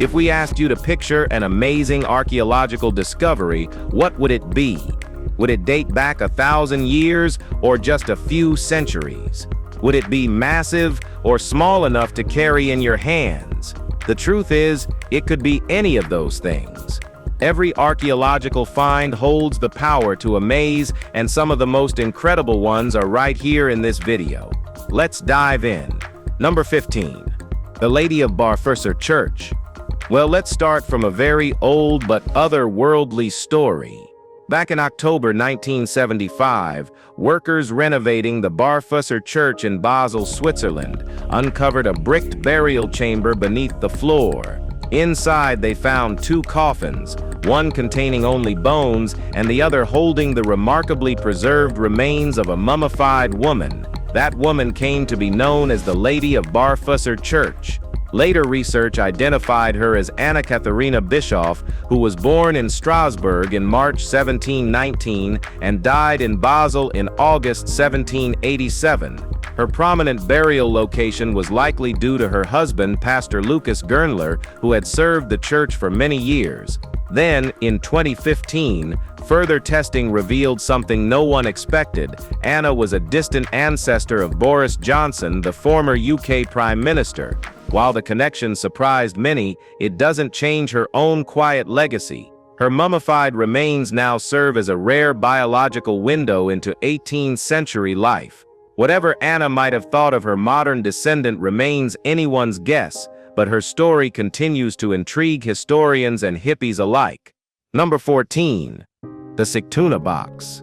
If we asked you to picture an amazing archaeological discovery, what would it be? Would it date back 1,000 years or just a few centuries? Would it be massive or small enough to carry in your hands? The truth is, it could be any of those things. Every archaeological find holds the power to amaze, and some of the most incredible ones are right here in this video. Let's dive in. Number 15. The Lady of Barfüsser Church. Well, let's start from a very old but otherworldly story. Back in October 1975, workers renovating the Barfüsser Church in Basel, Switzerland, uncovered a bricked burial chamber beneath the floor. Inside, they found two coffins, one containing only bones and the other holding the remarkably preserved remains of a mummified woman. That woman came to be known as the Lady of Barfüsser Church. Later research identified her as Anna Katharina Bischoff, who was born in Strasbourg in March 1719 and died in Basel in August 1787. Her prominent burial location was likely due to her husband, Pastor Lucas Gernler, who had served the church for many years. Then, in 2015, further testing revealed something no one expected. Anna was a distant ancestor of Boris Johnson, the former UK Prime Minister. While the connection surprised many, it doesn't change her own quiet legacy. Her mummified remains now serve as a rare biological window into 18th century life. Whatever Anna might have thought of her modern descendant remains anyone's guess, but her story continues to intrigue historians and hippies alike. Number 14. The Sigtuna box.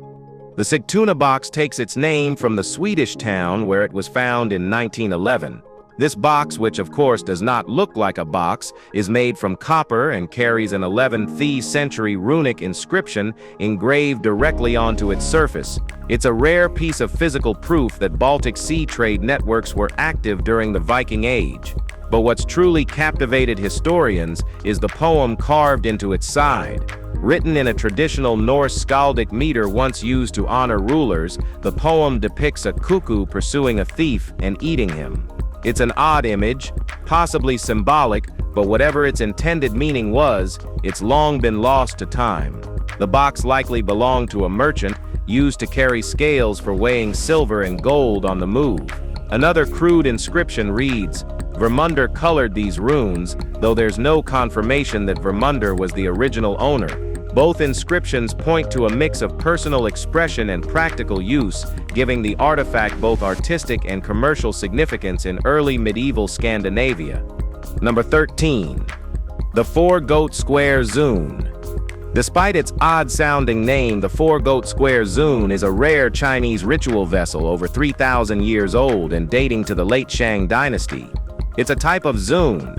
The Sigtuna box takes its name from the Swedish town where it was found in 1911. This box, which of course does not look like a box, is made from copper and carries an 11th century runic inscription engraved directly onto its surface. It's a rare piece of physical proof that Baltic Sea trade networks were active during the Viking Age. But what's truly captivated historians is the poem carved into its side. Written in a traditional Norse skaldic meter once used to honor rulers, the poem depicts a cuckoo pursuing a thief and eating him. It's an odd image, possibly symbolic, but whatever its intended meaning was, it's long been lost to time. The box likely belonged to a merchant, used to carry scales for weighing silver and gold on the move. Another crude inscription reads, "Vermunder colored these runes," though there's no confirmation that Vermunder was the original owner. Both inscriptions point to a mix of personal expression and practical use, giving the artifact both artistic and commercial significance in early medieval Scandinavia. Number 13. The Four-Goat Square Zune. Despite its odd-sounding name, the Four-Goat Square Zune is a rare Chinese ritual vessel over 3,000 years old and dating to the late Shang dynasty. It's a type of zune,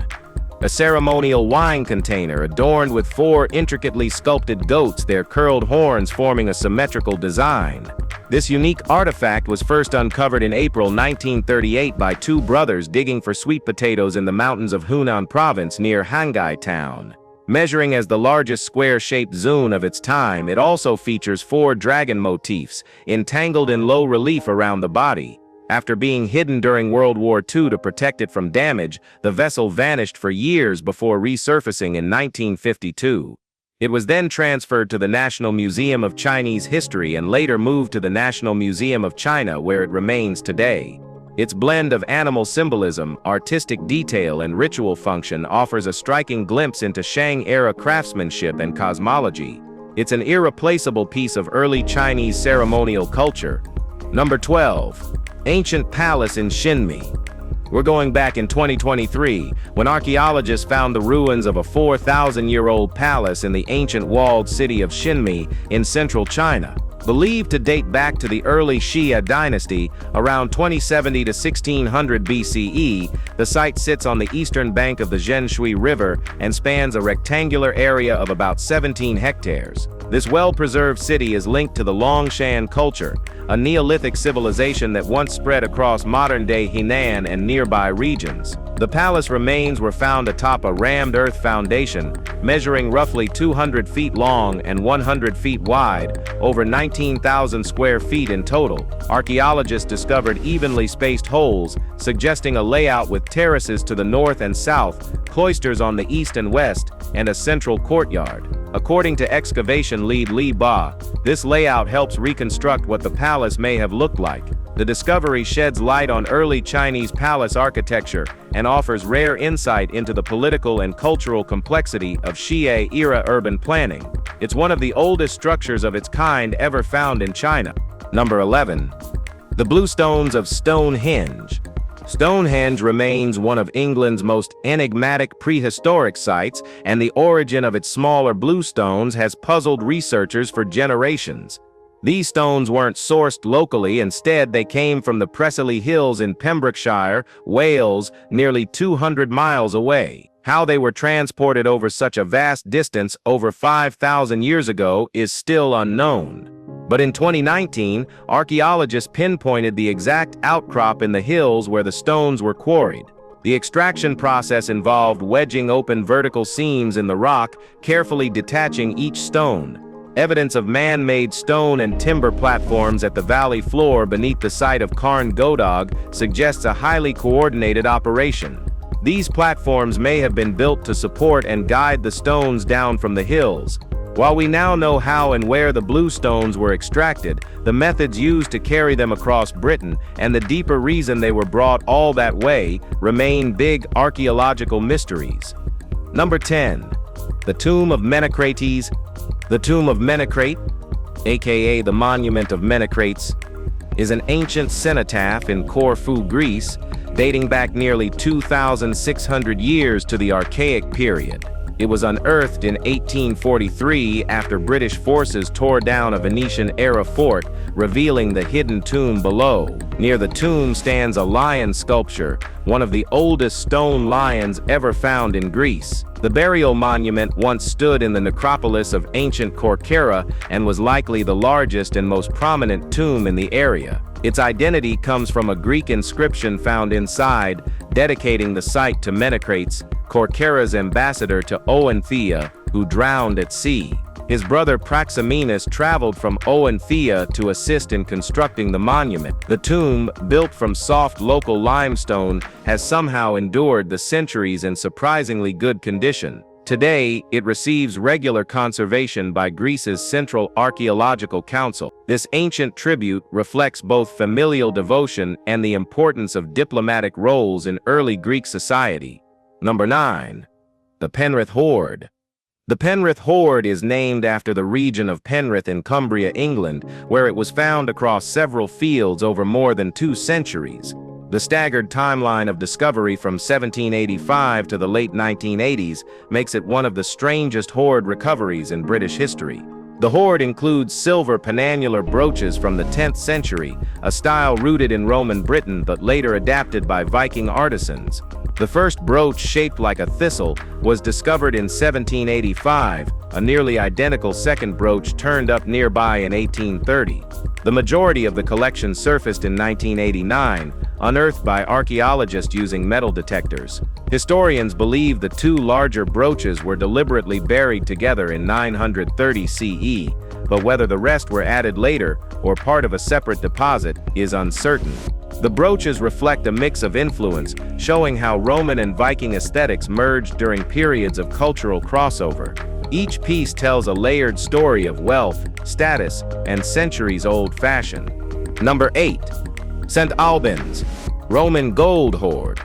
a ceremonial wine container adorned with four intricately sculpted goats, their curled horns forming a symmetrical design. This unique artifact was first uncovered in April 1938 by two brothers digging for sweet potatoes in the mountains of Hunan province near Hangai town. Measuring as the largest square-shaped zune of its time, it also features four dragon motifs, entangled in low relief around the body. After being hidden during World War II to protect it from damage, the vessel vanished for years before resurfacing in 1952. It was then transferred to the National Museum of Chinese History and later moved to the National Museum of China, where it remains today. Its blend of animal symbolism, artistic detail, and ritual function offers a striking glimpse into Shang-era craftsmanship and cosmology. It's an irreplaceable piece of early Chinese ceremonial culture. Number 12. Ancient Palace in Xinmi. We're going back in 2023, when archaeologists found the ruins of a 4,000-year-old palace in the ancient walled city of Xinmi in central China. Believed to date back to the early Xia dynasty, around 2070 to 1600 BCE, the site sits on the eastern bank of the Zhenshui River and spans a rectangular area of about 17 hectares. This well-preserved city is linked to the Longshan culture, a Neolithic civilization that once spread across modern-day Henan and nearby regions. The palace remains were found atop a rammed earth foundation, measuring roughly 200 feet long and 100 feet wide, over 19,000 square feet in total. Archaeologists discovered evenly spaced holes, suggesting a layout with terraces to the north and south, cloisters on the east and west, and a central courtyard. According to excavation lead Li Ba, this layout helps reconstruct what the palace may have looked like. The discovery sheds light on early Chinese palace architecture and offers rare insight into the political and cultural complexity of Xie-era urban planning. It's one of the oldest structures of its kind ever found in China. Number 11. The Blue Stones of Stonehenge. Stonehenge remains one of England's most enigmatic prehistoric sites, and the origin of its smaller blue stones has puzzled researchers for generations. These stones weren't sourced locally, instead they came from the Preseli Hills in Pembrokeshire, Wales, nearly 200 miles away. How they were transported over such a vast distance over 5,000 years ago is still unknown. But in 2019, archaeologists pinpointed the exact outcrop in the hills where the stones were quarried. The extraction process involved wedging open vertical seams in the rock, carefully detaching each stone. Evidence of man-made stone and timber platforms at the valley floor beneath the site of Carn Godog suggests a highly coordinated operation. These platforms may have been built to support and guide the stones down from the hills. While we now know how and where the blue stones were extracted, the methods used to carry them across Britain, and the deeper reason they were brought all that way, remain big archaeological mysteries. Number 10. The Tomb of Menecrates. The Tomb of Menecrates, aka the Monument of Menecrates, is an ancient cenotaph in Corfu, Greece, dating back nearly 2,600 years to the Archaic period. It was unearthed in 1843 after British forces tore down a Venetian-era fort, revealing the hidden tomb below. Near the tomb stands a lion sculpture, one of the oldest stone lions ever found in Greece. The burial monument once stood in the necropolis of ancient Corcyra and was likely the largest and most prominent tomb in the area. Its identity comes from a Greek inscription found inside, dedicating the site to Menecrates, Corcyra's ambassador to Oenthea, who drowned at sea. His brother Praxamenus traveled from Oenthea to assist in constructing the monument. The tomb, built from soft local limestone, has somehow endured the centuries in surprisingly good condition. Today, it receives regular conservation by Greece's Central Archaeological Council. This ancient tribute reflects both familial devotion and the importance of diplomatic roles in early Greek society. Number 9. The Penrith Hoard. The Penrith Hoard is named after the region of Penrith in Cumbria, England, where it was found across several fields over more than 2 centuries. The staggered timeline of discovery from 1785 to the late 1980s makes it one of the strangest hoard recoveries in British history. The hoard includes silver penannular brooches from the 10th century, a style rooted in Roman Britain but later adapted by Viking artisans. The first brooch, shaped like a thistle, was discovered in 1785. A nearly identical second brooch turned up nearby in 1830. The majority of the collection surfaced in 1989, unearthed by archaeologists using metal detectors. Historians believe the 2 larger brooches were deliberately buried together in 930 CE, but whether the rest were added later or part of a separate deposit is uncertain. The brooches reflect a mix of influence, showing how Roman and Viking aesthetics merged during periods of cultural crossover. Each piece tells a layered story of wealth, status, and centuries-old fashion. Number 8. St. Albans Roman Gold Hoard.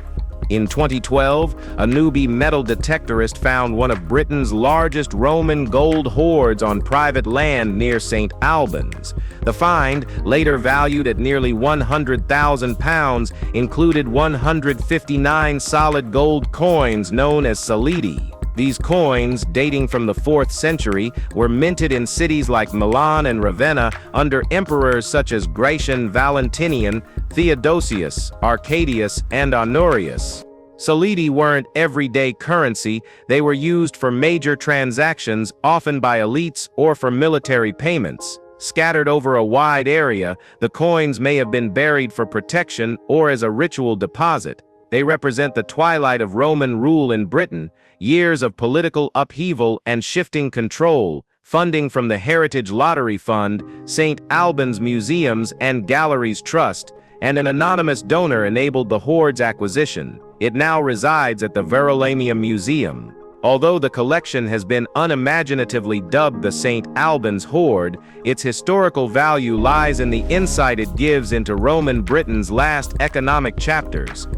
In 2012, a newbie metal detectorist found one of Britain's largest Roman gold hoards on private land near St. Albans. The find, later valued at nearly £100,000, included 159 solid gold coins known as solidi. These coins, dating from the 4th century, were minted in cities like Milan and Ravenna under emperors such as Gratian, Valentinian, Theodosius, Arcadius, and Honorius. Solidi weren't everyday currency, they were used for major transactions, often by elites or for military payments. Scattered over a wide area, the coins may have been buried for protection or as a ritual deposit. They represent the twilight of Roman rule in Britain, years of political upheaval and shifting control, funding from the Heritage Lottery Fund, St. Albans Museums and Galleries Trust, and an anonymous donor enabled the hoard's acquisition. It now resides at the Verulamium Museum. Although the collection has been unimaginatively dubbed the St. Albans Hoard, its historical value lies in the insight it gives into Roman Britain's last economic chapters.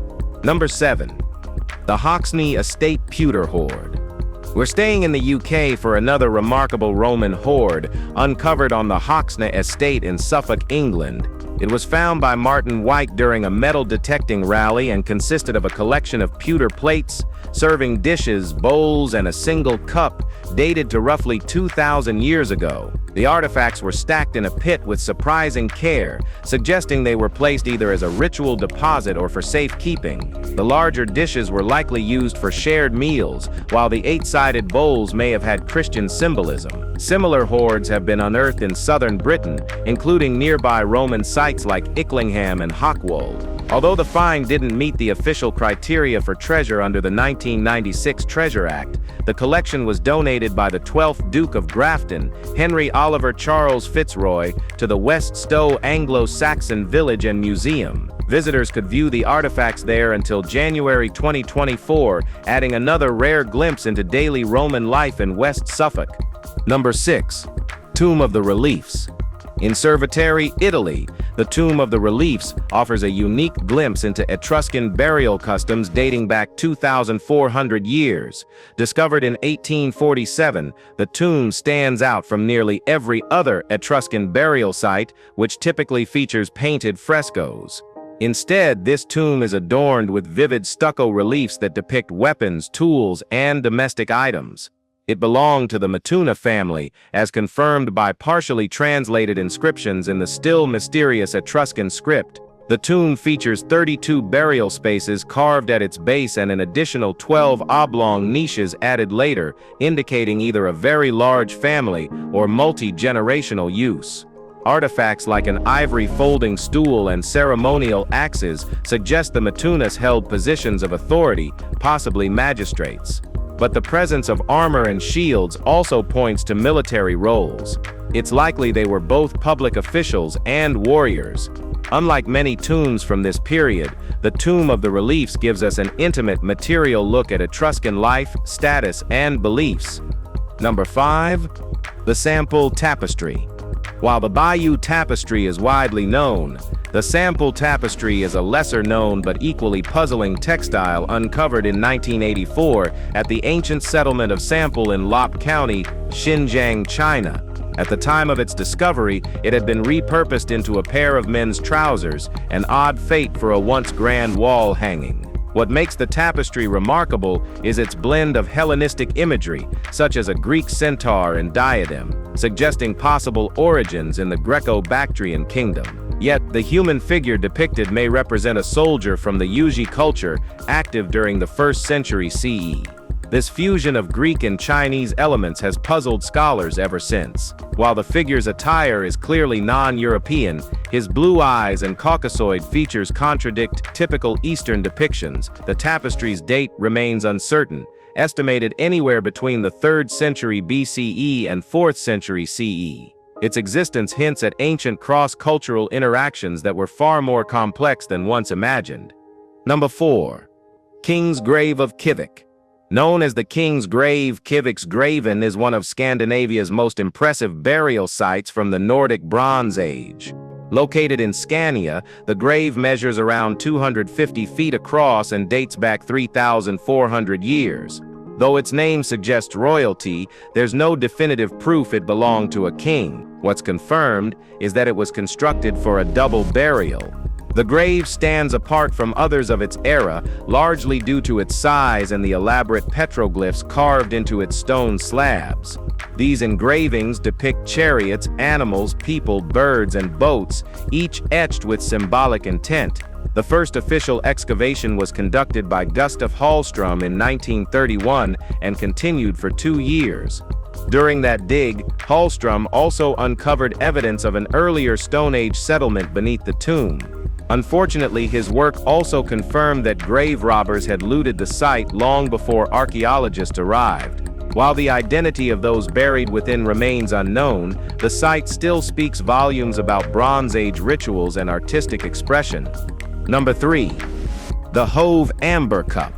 Number 7. The Hoxne Estate Pewter Hoard. We're staying in the UK for another remarkable Roman hoard, uncovered on the Hoxne estate in Suffolk, England. It was found by Martin White during a metal detecting rally and consisted of a collection of pewter plates, serving dishes, bowls, and a single cup, dated to roughly 2,000 years ago. The artifacts were stacked in a pit with surprising care, suggesting they were placed either as a ritual deposit or for safekeeping. The larger dishes were likely used for shared meals, while the 8-sided bowls may have had Christian symbolism. Similar hoards have been unearthed in southern Britain, including nearby Roman sites like Icklingham and Hochwold. Although the find didn't meet the official criteria for treasure under the 1996 Treasure Act, the collection was donated by the 12th Duke of Grafton, Henry Oliver Charles Fitzroy, to the West Stow Anglo-Saxon Village and Museum. Visitors could view the artifacts there until January 2024, adding another rare glimpse into daily Roman life in West Suffolk. Number 6. Tomb of the Reliefs. In Cerveteri, Italy, the Tomb of the Reliefs offers a unique glimpse into Etruscan burial customs dating back 2,400 years. Discovered in 1847, the tomb stands out from nearly every other Etruscan burial site, which typically features painted frescoes. Instead, this tomb is adorned with vivid stucco reliefs that depict weapons, tools, and domestic items. It belonged to the Matuna family, as confirmed by partially translated inscriptions in the still mysterious Etruscan script. The tomb features 32 burial spaces carved at its base and an additional 12 oblong niches added later, indicating either a very large family or multi-generational use. Artifacts like an ivory folding stool and ceremonial axes suggest the Matunas held positions of authority, possibly magistrates. But the presence of armor and shields also points to military roles. It's likely they were both public officials and warriors. Unlike many tombs from this period, the Tomb of the Reliefs gives us an intimate material look at Etruscan life, status, and beliefs. Number 5. The Sampul Tapestry. While the Bayeux Tapestry is widely known, the Sampul Tapestry is a lesser-known but equally puzzling textile uncovered in 1984 at the ancient settlement of Sampul in Lop County, Xinjiang, China. At the time of its discovery, it had been repurposed into a pair of men's trousers, an odd fate for a once grand wall hanging. What makes the tapestry remarkable is its blend of Hellenistic imagery, such as a Greek centaur and diadem, suggesting possible origins in the Greco-Bactrian kingdom. Yet, the human figure depicted may represent a soldier from the Yuezhi culture, active during the 1st century CE. This fusion of Greek and Chinese elements has puzzled scholars ever since. While the figure's attire is clearly non-European, his blue eyes and Caucasoid features contradict typical Eastern depictions. The tapestry's date remains uncertain, estimated anywhere between the 3rd century BCE and 4th century CE. Its existence hints at ancient cross-cultural interactions that were far more complex than once imagined. Number 4. King's Grave of Kivik. Known as the King's Grave, Kivik's Graven is one of Scandinavia's most impressive burial sites from the Nordic Bronze Age. Located in Scania, the grave measures around 250 feet across and dates back 3,400 years. Though its name suggests royalty, there's no definitive proof it belonged to a king. What's confirmed is that it was constructed for a double burial. The grave stands apart from others of its era, largely due to its size and the elaborate petroglyphs carved into its stone slabs. These engravings depict chariots, animals, people, birds, and boats, each etched with symbolic intent. The first official excavation was conducted by Gustav Hallström in 1931 and continued for 2 years. During that dig, Hallström also uncovered evidence of an earlier Stone Age settlement beneath the tomb. Unfortunately, his work also confirmed that grave robbers had looted the site long before archaeologists arrived. While the identity of those buried within remains unknown, the site still speaks volumes about Bronze Age rituals and artistic expression. Number 3. The Hove Amber Cup.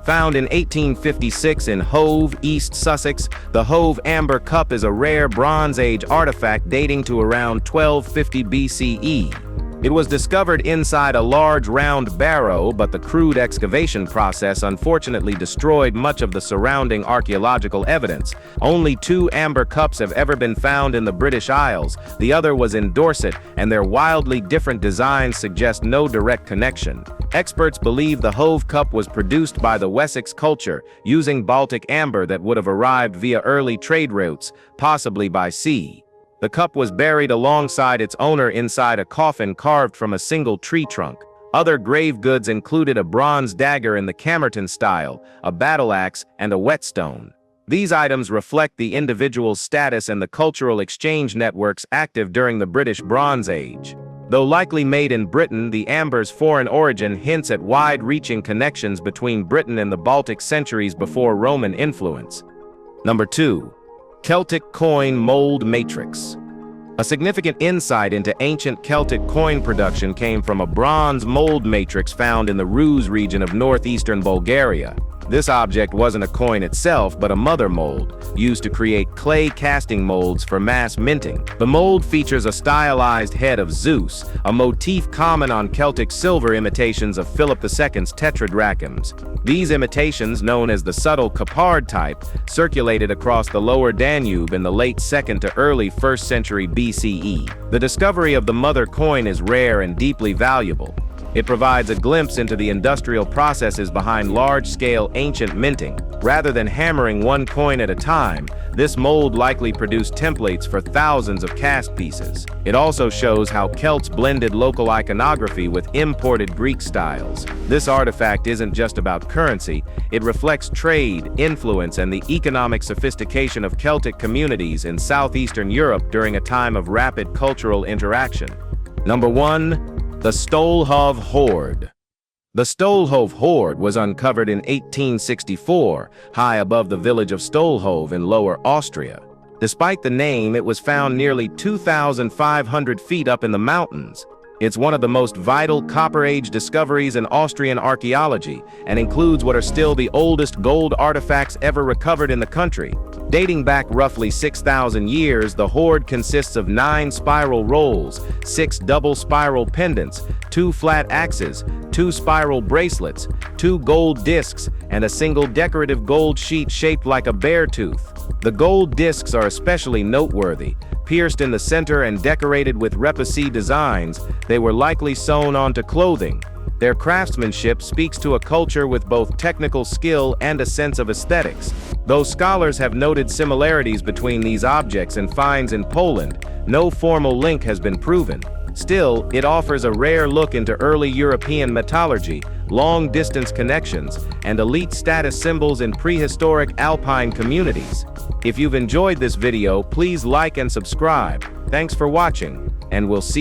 Found in 1856 in Hove, East Sussex, the Hove Amber Cup is a rare Bronze Age artifact dating to around 1250 BCE. It was discovered inside a large round barrow, but the crude excavation process unfortunately destroyed much of the surrounding archaeological evidence. Only 2 amber cups have ever been found in the British Isles. The other was in Dorset, and their wildly different designs suggest no direct connection. Experts believe the Hove Cup was produced by the Wessex culture, using Baltic amber that would have arrived via early trade routes, possibly by sea. The cup was buried alongside its owner inside a coffin carved from a single tree trunk. Other grave goods included a bronze dagger in the Camerton style, a battle axe, and a whetstone. These items reflect the individual's status and the cultural exchange networks active during the British Bronze Age. Though likely made in Britain, the amber's foreign origin hints at wide-reaching connections between Britain and the Baltic centuries before Roman influence. Number 2. Celtic Coin Mold Matrix. A significant insight into ancient Celtic coin production came from a bronze mold matrix found in the Rus region of northeastern Bulgaria. This object wasn't a coin itself, but a mother mold, used to create clay casting molds for mass minting. The mold features a stylized head of Zeus, a motif common on Celtic silver imitations of Philip II's tetradrachms. These imitations, known as the subtle Capard type, circulated across the lower Danube in the late 2nd to early 1st century BCE. The discovery of the mother coin is rare and deeply valuable. It provides a glimpse into the industrial processes behind large-scale ancient minting. Rather than hammering one coin at a time, this mold likely produced templates for thousands of cast pieces. It also shows how Celts blended local iconography with imported Greek styles. This artifact isn't just about currency, it reflects trade, influence, and the economic sophistication of Celtic communities in southeastern Europe during a time of rapid cultural interaction. Number 1. The Stollhof hoard. The Stollhof hoard was uncovered in 1864, high above the village of Stollhof in Lower Austria. Despite the name, it was found nearly 2,500 feet up in the mountains. It's one of the most vital Copper Age discoveries in Austrian archaeology and includes what are still the oldest gold artifacts ever recovered in the country. Dating back roughly 6,000 years, the hoard consists of 9 spiral rolls, 6 double spiral pendants, 2 flat axes, 2 spiral bracelets, 2 gold discs, and a single decorative gold sheet shaped like a bear tooth. The gold discs are especially noteworthy. Pierced in the center and decorated with repoussé designs, they were likely sewn onto clothing. Their craftsmanship speaks to a culture with both technical skill and a sense of aesthetics. Though scholars have noted similarities between these objects and finds in Poland, no formal link has been proven. Still, it offers a rare look into early European metallurgy, long-distance connections, and elite status symbols in prehistoric alpine communities. If you've enjoyed this video, please like and subscribe. Thanks for watching, and we'll see you